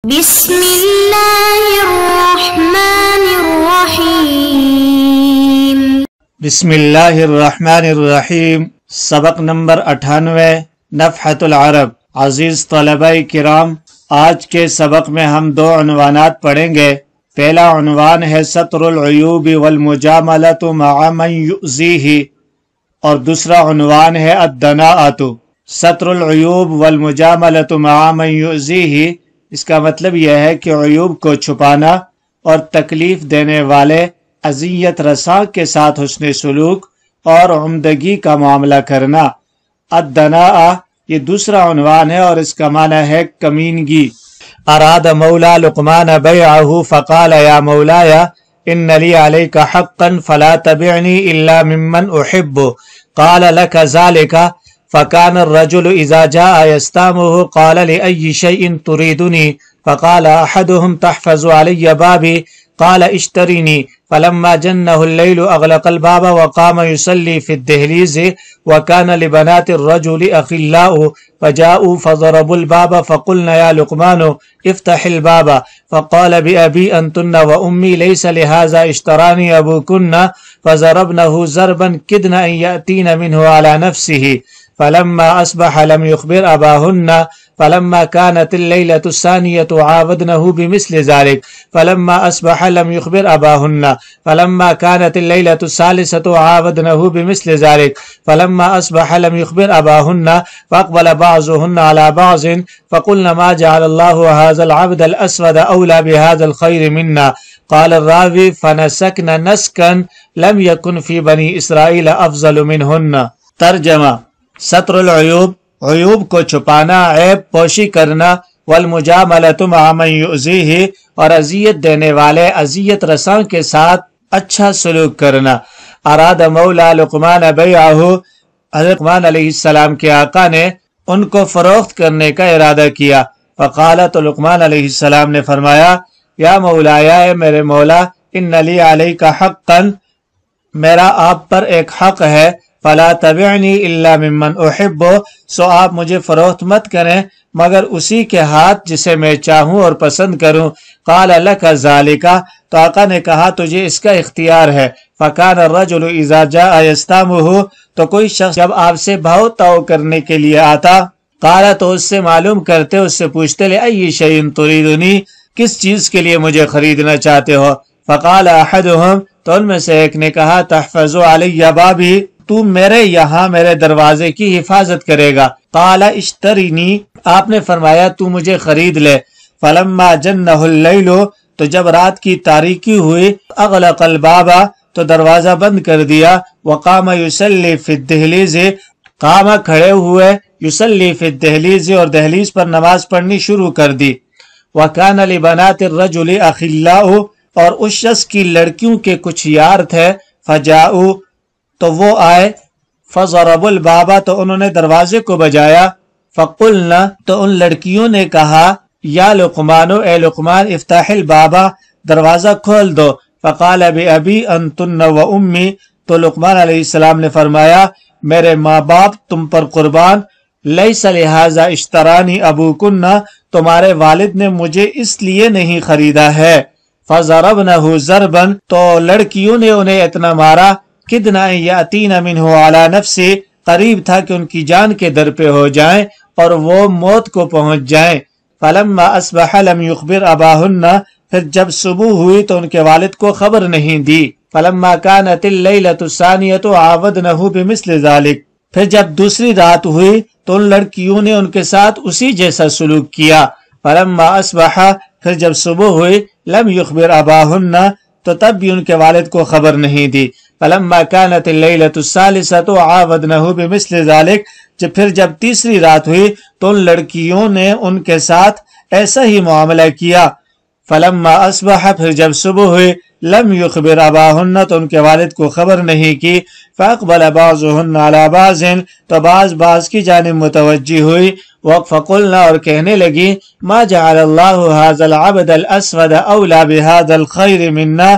بسم اللہ الرحمن الرحیم۔ بسم اللہ الرحمن الرحیم۔ سبق نمبر 98 نفحۃ العرب۔ عزیز طلباء کرام، آج کے سبق میں ہم دو عنوانات پڑھیں گے۔ پہلا عنوان ہے ستر العیوب والمجاملۃ مع من یؤذیہ، اور دوسرا عنوان ہے الدناءۃ۔ ستر العیوب والمجاملۃ مع من یؤذیہ، اس کا مطلب یہ ہے کہ عیوب کو چھپانا اور تکلیف دینے والے اذیت رساں کے ساتھ حسن سلوک اور عمدگی کا معاملہ کرنا۔ الدناء یہ دوسرا عنوان ہے اور اس کا معنی ہے کمینگی۔ اراد مولا لقمان بیعہ فقال یا مولاي ان لی علیک حقا فلا تبعنی الا ممن احب قال لك ذلك فكان الرجل اذا جاء يستامه قال لأي شيء تريدني فقال احدهم تحفظ علي بابي قال اشتريني فلما جنه الليل اغلق الباب وقام يصلي في الدهليز وكان لبنات الرجل اخلاء فجاءوا فضربوا الباب فقلنا يا لقمان افتح الباب فقال بأبي أنتن وأمي ليس لهذا اشتراني أبوكن فضربنه ضربا كدنا أن يأتين منه على نفسه فلما أصبح لم يخبر أباهن فلما كانت الليلة الثانية عاودنه بمثل ذلك فلما أصبح لم يخبر أباهن فلما كانت الليلة الثالثة عاودنه بمثل ذلك فلما أصبح لم يخبر أباهن فأقبل بعضهن على بعض فقلنا ما جعل الله هذا العبد الأسود أولى بهذا الخير منا قال الراوي فنسكنا نسكا لم يكن في بني إسرائيل أفضل منهن۔ ترجمہ: ستر العیوب، عیوب کو چھپانا، عیب پوشی کرنا، والمجاملۃ مع من یؤذیہ، اور اذیت دینے والے اذیت رساں کے ساتھ اچھا سلوک کرنا۔ اراد مولا لقمان بیعہ، حضرت لقمان علیہ السلام کے آقا نے ان کو فروخت کرنے کا ارادہ کیا۔ فقال، تو لقمان علیہ السلام نے فرمایا، یا مولایا، اے میرے مولا، ان لی علیک حقا، میرا آپ پر ایک حق ہے، فلا تبعنی الا ممن احب، سو آپ مجھے فروخت مت کریں مگر اسی کے ہاتھ جسے میں چاہوں اور پسند کروں۔ قال لک ذالک، تو آقا نے کہا تجھے اس کا اختیار ہے۔ فکان الرجل اذا جاء یستامہ، تو کوئی شخص جب آپ سے بھاؤ تاؤ کرنے کے لیے آتا، قال، تو اس سے معلوم کرتے، اس سے پوچھتے، لأی شیء تریدنی، کس چیز کے لیے مجھے خریدنا چاہتے ہو؟ فقال احدهم، تو ان میں سے ایک نے کہا، تحفظ علی بابی، تو میرے یہاں میرے دروازے کی حفاظت کرے گا۔ قال اشترینی، آپ نے فرمایا تو مجھے خرید لے۔ فلما جنہ اللیل، تو جب رات کی تاریکی ہوئی، اغلق الباب، تو دروازہ بند کر دیا۔ وقام یصلی فی الدہلیز، قام کھڑے ہوئے، یصلی فی الدہلیز، اور دہلیز پر نماز پڑھنی شروع کر دی۔ وکان لبنات الرجل اخلاء، اور اس شخص کی لڑکیوں کے کچھ یار تھے۔ فجاؤ، تو وہ آئے۔ فضربوا الباب، تو انہوں نے دروازے کو بجایا۔ فقلنا، تو ان لڑکیوں نے کہا، یا لقمان، اے لقمان، افتح الباب، دروازہ کھول دو۔ فقال بأبی انتن و امی، تو لقمان علیہ السلام نے فرمایا، میرے ماں باپ تم پر قربان، لیس لہذا اشترانی ابوکن، تمہارے والد نے مجھے اس لیے نہیں خریدا ہے۔ فضربنہ ضربا، تو لڑکیوں نے انہیں اتنا مارا، کدنا یاتین منہ علی نفسی، قریب تھا کہ ان کی جان کے در پہ ہو جائیں اور وہ موت کو پہنچ جائیں۔ فلما اصبح لم یخبر اباہن، پھر جب صبح ہوئی تو ان کے والد کو خبر نہیں دی۔ فلما كانت اللیلۃ الثانیۃ عاودنہ بمثل ذلک، پھر جب دوسری رات ہوئی تو ان لڑکیوں نے ان کے ساتھ اسی جیسا سلوک کیا۔ فلما اصبح، پھر جب صبح ہوئی، لم یخبر اباہن، تو تب بھی ان کے والد کو خبر نہیں دی۔ فلما كانت الليلة الثالثة عاودنه بمثل ذلك، پھر جب تیسری رات ہوئی تو ان لڑکیوں نے ان کے ساتھ ایسا ہی معاملہ کیا۔ فلما اصبح، پھر جب صبح ہوئی، لم یخبر اباہن، تو ان کے والد کو خبر نہیں کی۔ فاقبل بعضهن على بعض، تو بعض کی جانب متوجہ ہوئی۔ فقلنا، اور کہنے لگی، ما جعل اللہ هذا العبد الاسود اولا بهذا الخیر منا،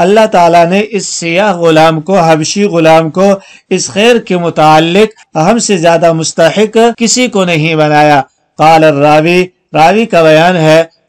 اللہ تعالیٰ نے اس سیاہ غلام کو، حبشی غلام کو، اس خیر کے متعلق ہم سے زیادہ مستحق کسی کو نہیں بنایا۔ قال الراوی، راوی کا بیان ہے،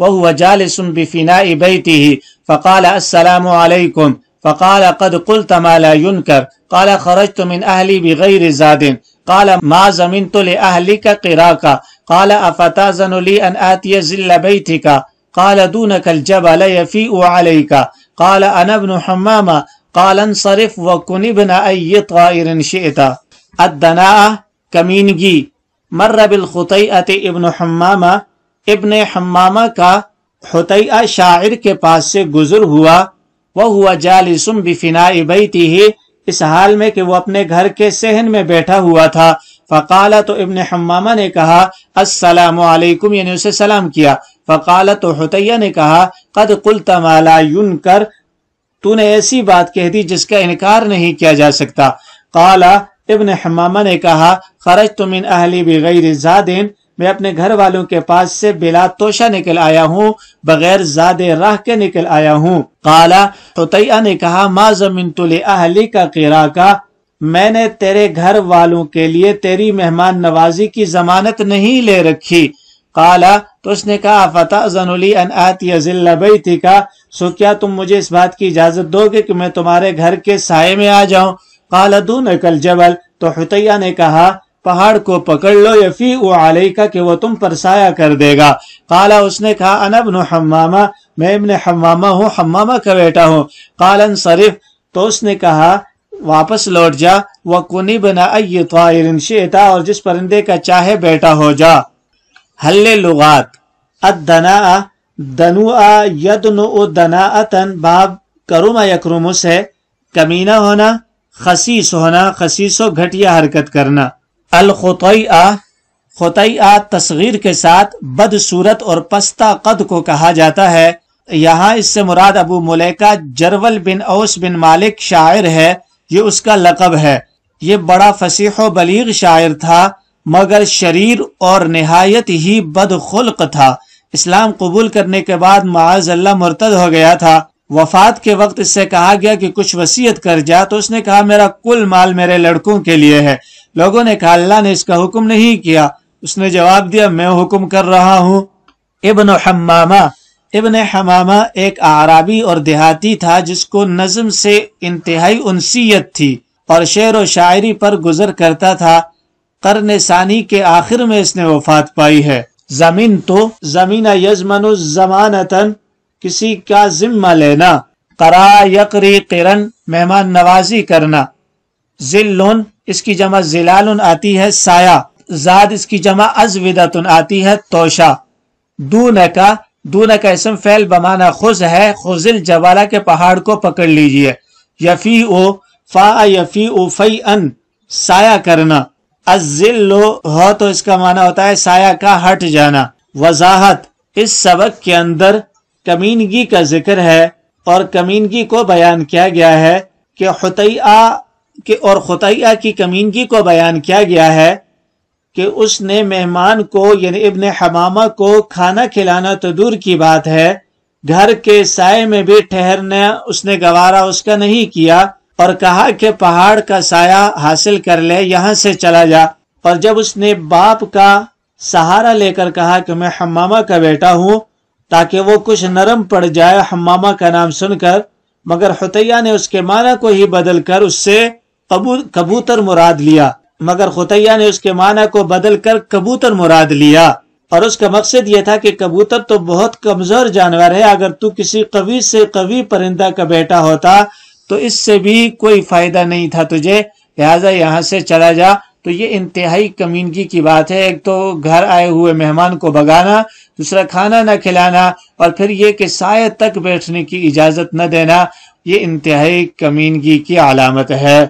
وهو جالس بفناء بيته فقال السلام عليكم فقال قد قلت ما لا ينكر قال خرجت من أهلي بغير زاد قال ما زمنت لأهلك قراك قال أفتأذن لي أن آتي زل بيتك قال دونك الجبل يفيء عليك قال أنا ابن حمامة قال انصرف وكن ابن أي طائر شئت. الدناء کمینگی. مر بالخطیئۃ ابن حمامہ، ابن حمامہ کا حطیئہ شاعر کے پاس سے گزر ہوا. وہو جالس بفناء بیتہ، اس حال میں کہ وہ اپنے گھر کے صحن میں بیٹھا ہوا تھا. فقال، تو ابن حمامہ نے کہا السلام علیکم، یعنی اسے سلام کیا. فقال، تو حطیہ نے کہا قد قلت ما لا ينکر، تو نے ایسی بات کہہ دی جس کا انکار نہیں کیا جا سکتا. قال، ابن حمامہ نے کہا خرجت من اہلی بغیر زاد، میں اپنے گھر والوں کے پاس سے بلا توشہ نکل آیا ہوں، بغیر زاد راہ کے نکل آیا ہوں. قال، حطیہ نے کہا ما ضمنت لأہلک قراک، میں نے تیرے گھر والوں کے لیے تیری مہمان نوازی کی ضمانت نہیں لے رکھی. قال، تو اس نے کہا فتأذن لی ان آتی ظل بیتک، سو کیا تم مجھے اس بات کی اجازت دو گے کہ میں تمہارے گھر کے سائے میں آ جاؤں. قال دونک الجبل، تو حطیہ نے کہا پہاڑ کو پکڑ لو، یفیء علیک، کہ وہ تم پر سایہ کر دے گا. قال، اس نے کہا انا ابن حمامہ، میں ابن حمامہ ہوں، حمامہ کا بیٹا ہوں. قال انصرف، تو اس نے کہا واپس لوٹ جا. وَكُنِ ابْنَ أَيِّ طَائِرٍ شِئْتَ، اور جس پرندے کا چاہے بیٹا ہو جا. حل لغات. الدناء، دنوء یدنؤ دناءتن، باب کرم یکرم سے کمینہ ہونا، خسیس ہونا، خسیس و گھٹیا حرکت کرنا. الخطیئہ، خطیئہ تصغیر کے ساتھ بد صورت اور پستہ قد کو کہا جاتا ہے. یہاں اس سے مراد ابو ملیکہ جرول بن اوس بن مالک شاعر ہے، یہ اس کا لقب ہے. یہ بڑا فصیح و بلیغ شاعر تھا، مگر شریر اور نہایت ہی بد خلق تھا. اسلام قبول کرنے کے بعد معاذ اللہ مرتد ہو گیا تھا. وفات کے وقت اس سے کہا گیا کہ کچھ وصیت کر جا، تو اس نے کہا میرا کل مال میرے لڑکوں کے لیے ہے. لوگوں نے کہا اللہ نے اس کا حکم نہیں کیا. اس نے جواب دیا میں حکم کر رہا ہوں. ابن حمامہ، ابن حمامہ ایک اعرابی اور دیہاتی تھا جس کو نظم سے انتہائی انسیت تھی اور شعر و شاعری پر گزر کرتا تھا. قرن ثانی کے آخر میں اس نے وفات پائی ہے. زمین تو زمین یزمن ضمانتن، کسی کا ذمہ لینا. قرا یقری قرن، مہمان نوازی کرنا. ذلن، اس کی جمع ظلال آتی ہے سایہ. زاد، اس کی جمع ازودتن آتی ہے توشہ. دونکا، دونکا اسم فعل بمعنی خذ ہے، خذل جبالہ کے پہاڑ کو پکڑ لیجئے. یفیء، فاء یفیء فیئن، سایہ کرنا. الذل ہو تو اس کا معنی ہوتا ہے سایہ کا ہٹ جانا. وضاحت، اس سبق کے اندر کمینگی کا ذکر ہے اور کمینگی کو بیان کیا گیا ہے کہ خطیئہ کی کمینگی کو بیان کیا گیا ہے کہ اس نے مہمان کو یعنی ابن حمامہ کو کھانا کھلانا تو دور کی بات ہے، گھر کے سائے میں بھی ٹھہرنا اس نے گوارا اس کا نہیں کیا، اور کہا کہ پہاڑ کا سایہ حاصل کر لے، یہاں سے چلا جا. اور جب اس نے باپ کا سہارا لے کر کہا کہ میں حمامہ کا بیٹا ہوں تاکہ وہ کچھ نرم پڑ جائے حمامہ کا نام سن کر، مگر حطیہ نے اس کے معنی کو ہی بدل کر اس سے کبوتر مراد لیا. مگر حطیہ نے اس کے معنی کو بدل کر کبوتر مراد لیا، اور اس کا مقصد یہ تھا کہ کبوتر تو بہت کمزور جانور ہے، اگر تو کسی قوی سے قوی پرندہ کا بیٹا ہوتا تو اس سے بھی کوئی فائدہ نہیں تھا تجھے، لہٰذا یہاں سے چلا جا. تو یہ انتہائی کمینگی کی بات ہے. ایک تو گھر آئے ہوئے مہمان کو بگانا، دوسرا کھانا نہ کھلانا، اور پھر یہ کہ سائے تک بیٹھنے کی اجازت نہ دینا، یہ انتہائی کمینگی کی علامت ہے.